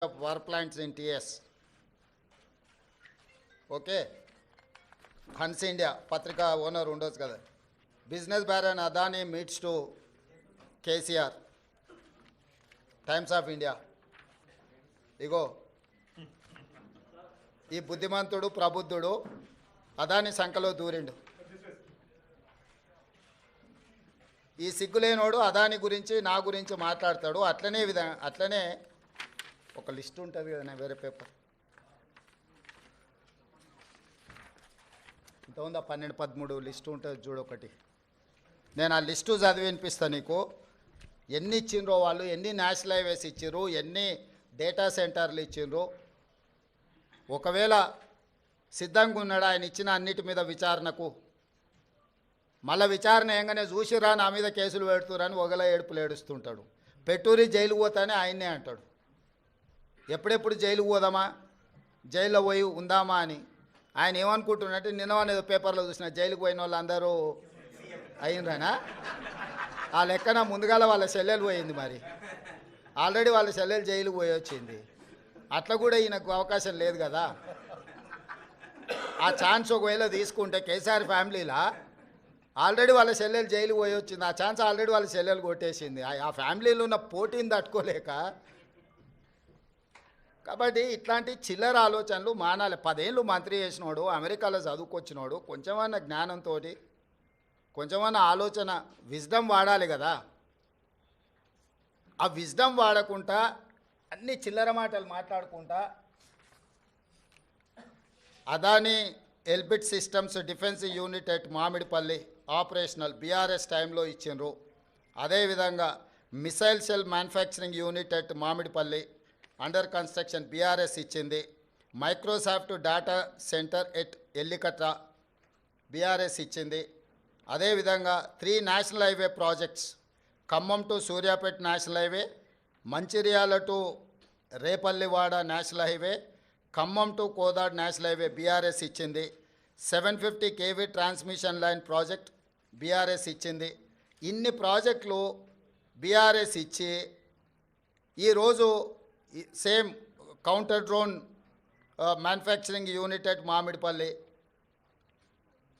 power plants in TS. Okay. Hans India, Patrika owner undos kada. Business Baron Adani meets to KCR. Times of India. ఇగో ఈ బుద్ధిమంతుడు ప్రబుద్ధుడు అదాని సంకలో దూరిండు. ఈ సిగ్గులేనోడు అదాని గురించి నా గురించి మాట్లాడతాడు. అట్లనే ఒక లిస్ట్ ఉంటుంది కదా, వేరే పేపర్ ఇంత ఉందా, 12-13 లిస్టు ఉంటుంది చూడు ఒకటి. నేను ఆ లిస్టు చదివి వినిపిస్తాను నీకు. ఎన్ని ఇచ్చిండ్రో వాళ్ళు, ఎన్ని నేషనల్ హైవేస్ ఇచ్చిర్రు, ఎన్ని డేటా సెంటర్లు ఇచ్చిండ్రు. ఒకవేళ సిద్ధంగా ఉన్నాడు ఆయన ఇచ్చిన అన్నిటి మీద విచారణకు, మళ్ళీ విచారణ ఏంగానే చూసిరా నా మీద కేసులు పెడుతురని ఒకలా ఏడుపులు ఏడుస్తుంటాడు. పెట్టూరి జైలుకు పోతానే ఆయన్నే అంటాడు. ఎప్పుడెప్పుడు జైలుకు పోదామా, జైల్లో పోయి ఉందామా అని. ఆయన ఏమనుకుంటున్నట్టు నిన్నవనేదో పేపర్లో చూసిన జైలుకు పోయిన వాళ్ళు అందరూ అయినరానా. ఆ లెక్కన ముందుగాల వాళ్ళ చెల్లెలు పోయింది, మరి ఆల్రెడీ వాళ్ళ చెల్లెలు జైలుకు పోయి వచ్చింది. అట్లా కూడా ఈయనకు అవకాశం లేదు కదా. ఆ ఛాన్స్ ఒకవేళ తీసుకుంటే కేసీఆర్ ఫ్యామిలీలా ఆల్రెడీ వాళ్ళ చెల్లెలు జైలుకు పోయి వచ్చింది. ఆ ఛాన్స్ ఆల్రెడీ వాళ్ళ చెల్లెలు కొట్టేసింది. ఆ ఫ్యామిలీలో ఉన్న పోటీని తట్టుకోలేక. కాబట్టి ఇట్లాంటి చిల్లర ఆలోచనలు మానాలి. 10 ఏళ్ళు మంత్రి చేసినోడు, అమెరికాలో చదువుకొచ్చినోడు, కొంచెమన్నా జ్ఞానంతో కొంచెమన్నా ఆలోచన విజ్డమ్ వాడాలి కదా. ఆ విజ్డమ్ వాడకుండా అన్ని చిల్లర మాటలు మాట్లాడుకుంటా Adani Elbit Systems defence unit at Mamidipalli operational BRS టైంలో ఇచ్చిండ్రు. అదేవిధంగా missile cell manufacturing unit at Mamidipalli under construction BRS ఇచ్చింది. Microsoft data centre at Ellikatta BRS ఇచ్చింది. అదేవిధంగా 3 national highway projects, Khammam to Suryapet national highway, Mancherial to Repallewada national highway, Khammam to Kodad national highway BRS ఇచ్చింది. 750 kV transmission line project BRS ఇచ్చింది. ఇన్ని ప్రాజెక్టులు బీఆర్ఎస్ ఇచ్చి ఈరోజు same counter drone manufacturing unit at Mamidipalli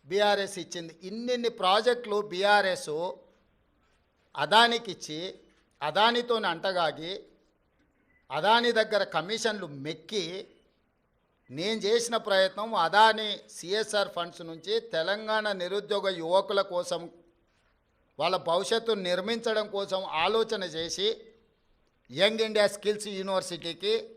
BRS ఇచ్చింది. ఇన్ని ప్రాజెక్టులు బీఆర్ఎస్ అదానికి ఇచ్చి అదానితో అంటగాగి అదాని దగ్గర కమిషన్లు మెక్కి నేను చేసిన ప్రయత్నం అదాని సిఎస్ఆర్ ఫండ్స్ నుంచి తెలంగాణ నిరుద్యోగ యువకుల కోసం వాళ్ళ భవిష్యత్తును నిర్మించడం కోసం ఆలోచన చేసి యంగ్ ఇండియా స్కిల్స్ యూనివర్సిటీకి